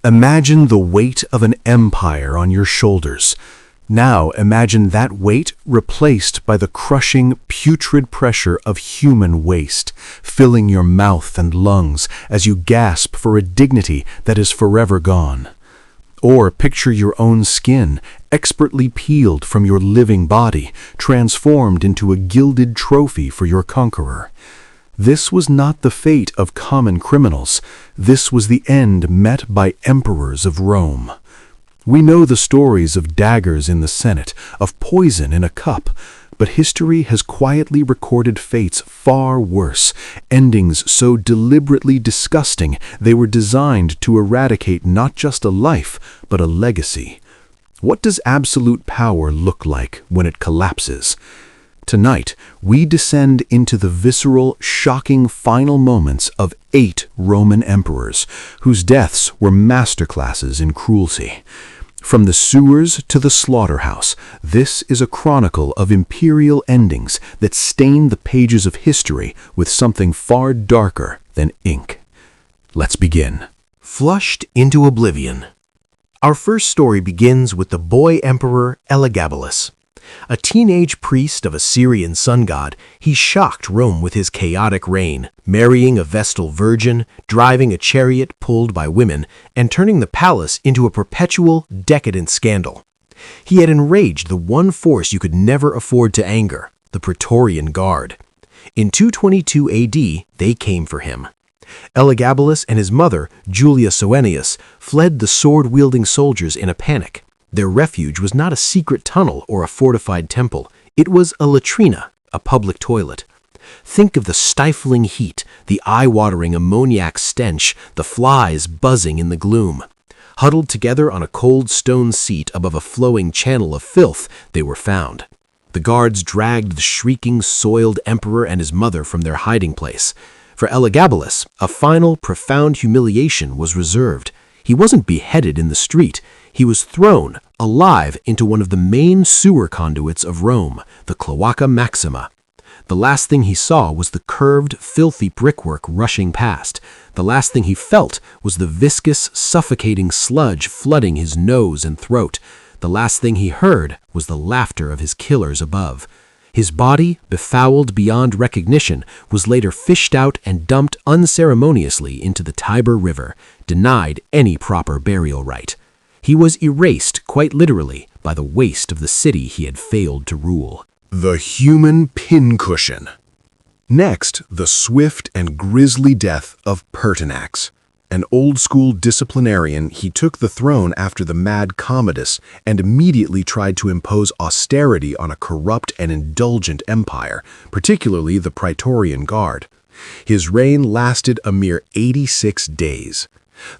Imagine the weight of an empire on your shoulders. Now imagine that weight replaced by the crushing, putrid pressure of human waste, filling your mouth and lungs as you gasp for a dignity that is forever gone. Or picture your own skin, expertly peeled from your living body, transformed into a gilded trophy for your conqueror. This was not the fate of common criminals. This was the end met by emperors of Rome. We know the stories of daggers in the Senate, of poison in a cup, but history has quietly recorded fates far worse, endings so deliberately disgusting they were designed to eradicate not just a life, but a legacy. What does absolute power look like when it collapses? Tonight, we descend into the visceral, shocking final moments of 8 Roman emperors, whose deaths were masterclasses in cruelty. From the sewers to the slaughterhouse, this is a chronicle of imperial endings that stain the pages of history with something far darker than ink. Let's begin. Flushed into oblivion. Our first story begins with the boy emperor Elagabalus. A teenage priest of a Syrian sun god, he shocked Rome with his chaotic reign, marrying a Vestal virgin, driving a chariot pulled by women, and turning the palace into a perpetual, decadent scandal. He had enraged the one force you could never afford to anger, the Praetorian Guard. In 222 AD, they came for him. Elagabalus and his mother, Julia Soenius, fled the sword-wielding soldiers in a panic. Their refuge was not a secret tunnel or a fortified temple. It was a latrina, a public toilet. Think of the stifling heat, the eye-watering ammoniac stench, the flies buzzing in the gloom. Huddled together on a cold stone seat above a flowing channel of filth, they were found. The guards dragged the shrieking, soiled emperor and his mother from their hiding place. For Elagabalus, a final, profound humiliation was reserved. He wasn't beheaded in the street. He was thrown, alive, into one of the main sewer conduits of Rome, the Cloaca Maxima. The last thing he saw was the curved, filthy brickwork rushing past. The last thing he felt was the viscous, suffocating sludge flooding his nose and throat. The last thing he heard was the laughter of his killers above. His body, befouled beyond recognition, was later fished out and dumped unceremoniously into the Tiber River, denied any proper burial rite. He was erased, quite literally, by the waste of the city he had failed to rule. The human pincushion. Next, the swift and grisly death of Pertinax. An old-school disciplinarian, he took the throne after the mad Commodus and immediately tried to impose austerity on a corrupt and indulgent empire, particularly the Praetorian Guard. His reign lasted a mere 86 days.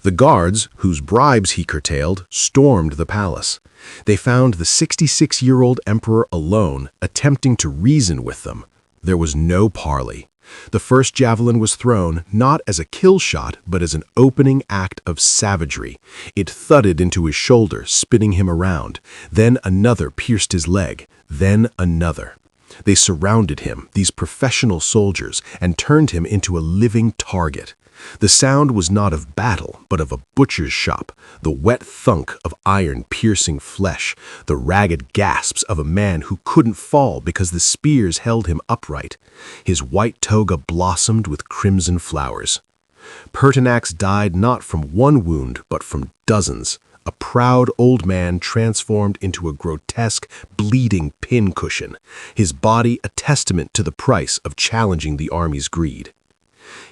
The guards, whose bribes he curtailed, stormed the palace. They found the 66-year-old emperor alone, attempting to reason with them. There was no parley. The first javelin was thrown not as a kill shot, but as an opening act of savagery. It thudded into his shoulder, spinning him around. Then another pierced his leg, then another. They surrounded him, these professional soldiers, and turned him into a living target. The sound was not of battle, but of a butcher's shop, the wet thunk of iron-piercing flesh, the ragged gasps of a man who couldn't fall because the spears held him upright. His white toga blossomed with crimson flowers. Pertinax died not from one wound, but from dozens. A proud old man transformed into a grotesque, bleeding pincushion, his body a testament to the price of challenging the army's greed.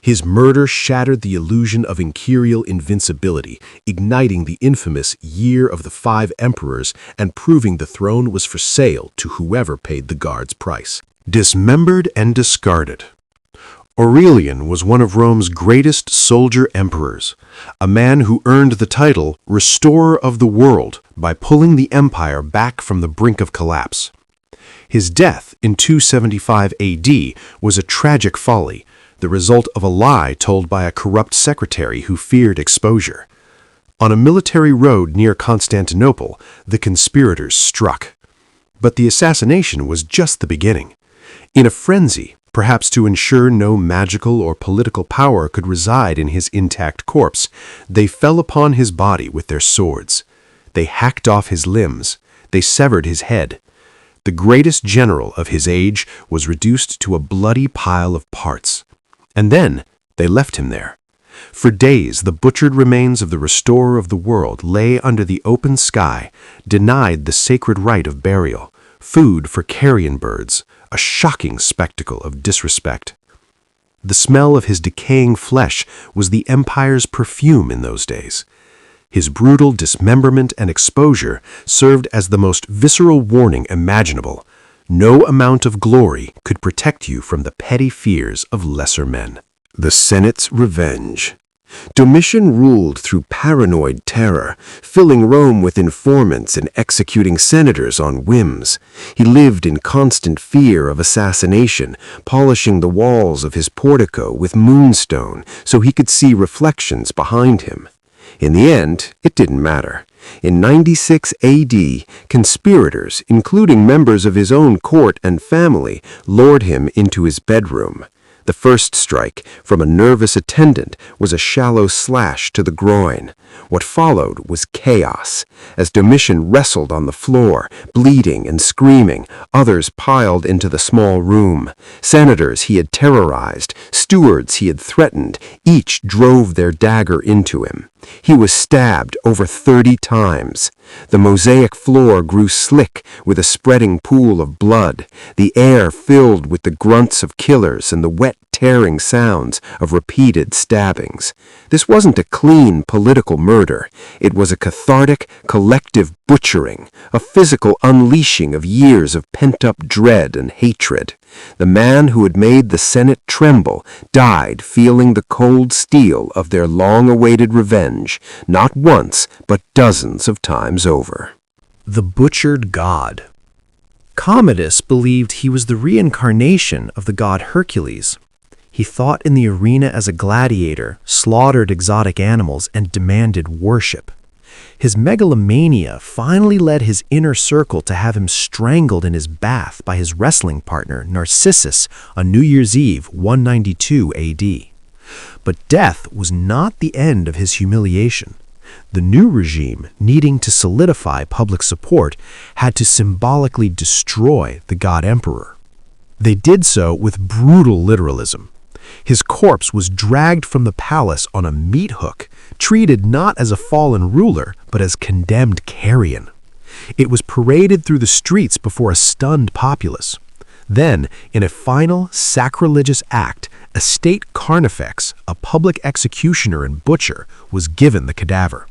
His murder shattered the illusion of imperial invincibility, igniting the infamous Year of the Five Emperors and proving the throne was for sale to whoever paid the guard's price. Dismembered and discarded. Aurelian was one of Rome's greatest soldier emperors, a man who earned the title Restorer of the World by pulling the empire back from the brink of collapse. His death in 275 AD was a tragic folly, the result of a lie told by a corrupt secretary who feared exposure. On a military road near Constantinople, the conspirators struck. But the assassination was just the beginning. In a frenzy, Perhaps to ensure no magical or political power could reside in his intact corpse, they fell upon his body with their swords. They hacked off his limbs. They severed his head. The greatest general of his age was reduced to a bloody pile of parts. And then they left him there. For days, the butchered remains of the restorer of the world lay under the open sky, denied the sacred right of burial, food for carrion birds, a shocking spectacle of disrespect. The smell of his decaying flesh was the empire's perfume in those days. His brutal dismemberment and exposure served as the most visceral warning imaginable. No amount of glory could protect you from the petty fears of lesser men. The Senate's revenge. Domitian ruled through paranoid terror, filling Rome with informants and executing senators on whims. He lived in constant fear of assassination, polishing the walls of his portico with moonstone so he could see reflections behind him. In the end, it didn't matter. In 96 AD, conspirators, including members of his own court and family, lured him into his bedroom. The first strike, from a nervous attendant, was a shallow slash to the groin. What followed was chaos. As Domitian wrestled on the floor, bleeding and screaming, others piled into the small room. Senators he had terrorized, stewards he had threatened, each drove their dagger into him. He was stabbed over 30 times. The mosaic floor grew slick with a spreading pool of blood, the air filled with the grunts of killers and the wet, tearing sounds of repeated stabbings. This wasn't a clean political murder. It was a cathartic, collective butchering, a physical unleashing of years of pent-up dread and hatred. The man who had made the Senate tremble died feeling the cold steel of their long-awaited revenge, not once, but dozens of times over. The butchered god. Commodus believed he was the reincarnation of the god Hercules. He fought in the arena as a gladiator, slaughtered exotic animals, and demanded worship. His megalomania finally led his inner circle to have him strangled in his bath by his wrestling partner Narcissus on New Year's Eve, 192 AD. But death was not the end of his humiliation. The new regime, needing to solidify public support, had to symbolically destroy the god emperor. They did so with brutal literalism. His corpse was dragged from the palace on a meat hook, treated not as a fallen ruler, but as condemned carrion. It was paraded through the streets before a stunned populace. Then, in a final sacrilegious act, a state carnifex, a public executioner and butcher, was given the cadaver.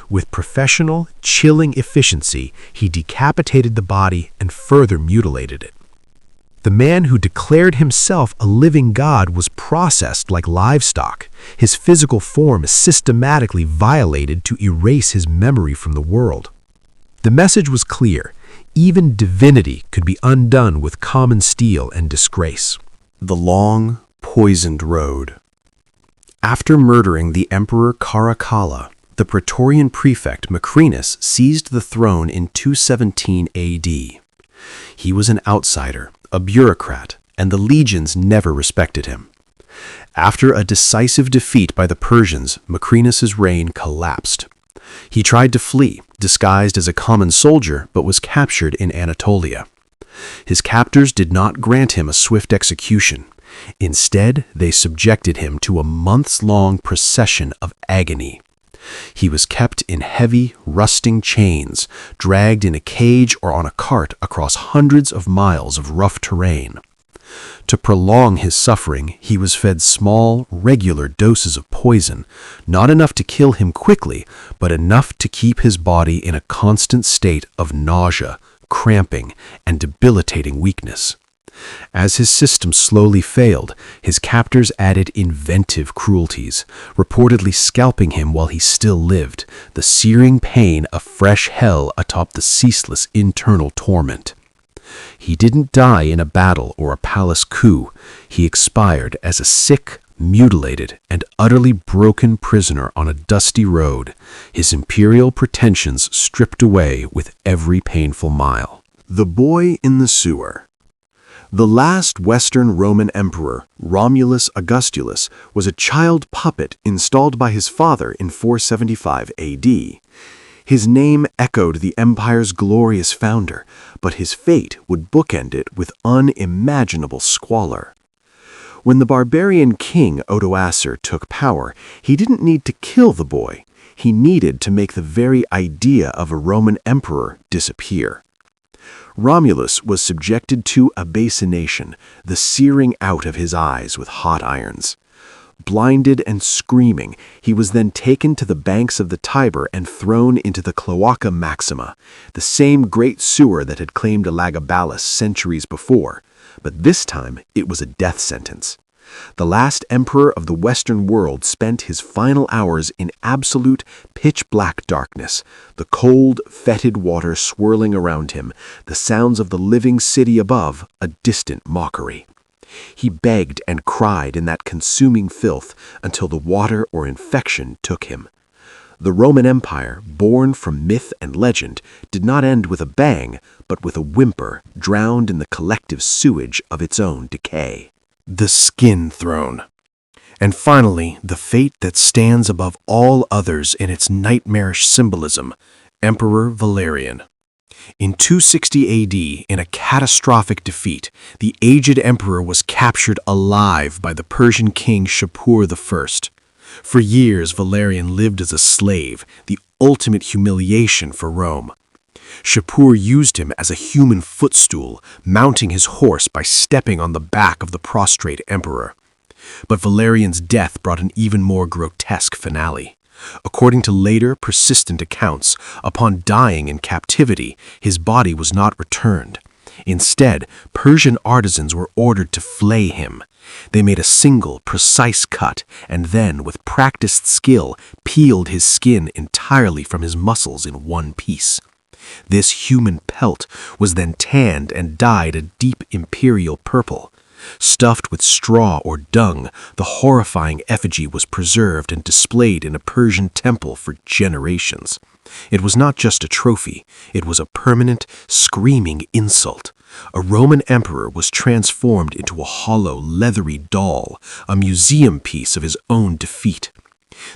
With professional, chilling efficiency, he decapitated the body and further mutilated it. The man who declared himself a living god was processed like livestock, his physical form systematically violated to erase his memory from the world. The message was clear: even divinity could be undone with common steel and disgrace. The long, poisoned road. After murdering the emperor Caracalla, the Praetorian prefect Macrinus seized the throne in 217 AD. He was an outsider, a bureaucrat, and the legions never respected him. After a decisive defeat by the Persians, Macrinus's reign collapsed. He tried to flee, disguised as a common soldier, but was captured in Anatolia. His captors did not grant him a swift execution. Instead, they subjected him to a months-long procession of agony. He was kept in heavy, rusting chains, dragged in a cage or on a cart across hundreds of miles of rough terrain. To prolong his suffering, he was fed small, regular doses of poison, not enough to kill him quickly, but enough to keep his body in a constant state of nausea, cramping, and debilitating weakness. As his system slowly failed, his captors added inventive cruelties, reportedly scalping him while he still lived, the searing pain of fresh hell atop the ceaseless internal torment. He didn't die in a battle or a palace coup. He expired as a sick, mutilated, and utterly broken prisoner on a dusty road, his imperial pretensions stripped away with every painful mile. The boy in the sewer. The last Western Roman emperor, Romulus Augustulus, was a child puppet installed by his father in 475 AD. His name echoed the empire's glorious founder, but his fate would bookend it with unimaginable squalor. When the barbarian king Odoacer took power, he didn't need to kill the boy. He needed to make the very idea of a Roman emperor disappear. Romulus was subjected to assassination, the searing out of his eyes with hot irons. Blinded and screaming, he was then taken to the banks of the Tiber and thrown into the Cloaca Maxima, the same great sewer that had claimed Elagabalus centuries before, but this time it was a death sentence. The last emperor of the Western world spent his final hours in absolute pitch-black darkness, the cold, fetid water swirling around him, the sounds of the living city above a distant mockery. He begged and cried in that consuming filth until the water or infection took him. The Roman Empire, born from myth and legend, did not end with a bang, but with a whimper drowned in the collective sewage of its own decay. The Skin Throne. And finally, the fate that stands above all others in its nightmarish symbolism, Emperor Valerian. In 260 AD, in a catastrophic defeat, the aged emperor was captured alive by the Persian king Shapur I. For years, Valerian lived as a slave, the ultimate humiliation for Rome. Shapur used him as a human footstool, mounting his horse by stepping on the back of the prostrate emperor. But Valerian's death brought an even more grotesque finale. According to later, persistent accounts, upon dying in captivity, his body was not returned. Instead, Persian artisans were ordered to flay him. They made a single, precise cut, and then, with practiced skill, peeled his skin entirely from his muscles in one piece. This human pelt was then tanned and dyed a deep imperial purple. Stuffed with straw or dung, the horrifying effigy was preserved and displayed in a Persian temple for generations. It was not just a trophy, it was a permanent, screaming insult. A Roman emperor was transformed into a hollow, leathery doll, a museum piece of his own defeat.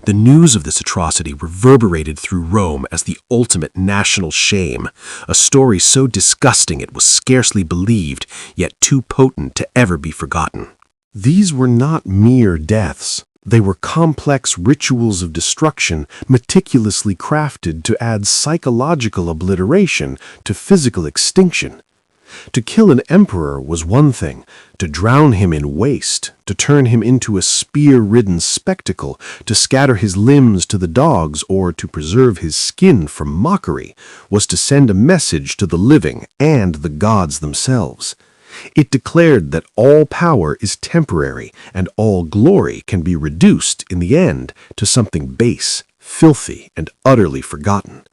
The news of this atrocity reverberated through Rome as the ultimate national shame, a story so disgusting it was scarcely believed, yet too potent to ever be forgotten. These were not mere deaths. They were complex rituals of destruction meticulously crafted to add psychological obliteration to physical extinction. To kill an emperor was one thing, to drown him in waste, to turn him into a spear-ridden spectacle, to scatter his limbs to the dogs, or to preserve his skin from mockery, was to send a message to the living and the gods themselves. It declared that all power is temporary and all glory can be reduced, in the end, to something base, filthy, and utterly forgotten.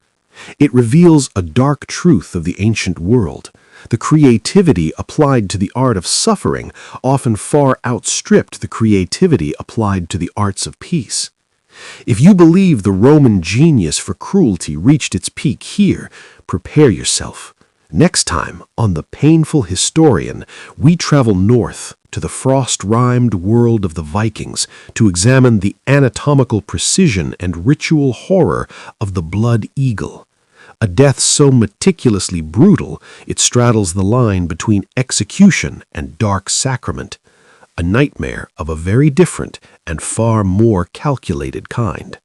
It reveals a dark truth of the ancient world. The creativity applied to the art of suffering often far outstripped the creativity applied to the arts of peace. If you believe the Roman genius for cruelty reached its peak here, prepare yourself. Next time, on The Painful Historian, we travel north to the frost-rimed world of the Vikings to examine the anatomical precision and ritual horror of the blood eagle. A death so meticulously brutal, it straddles the line between execution and dark sacrament, a nightmare of a very different and far more calculated kind.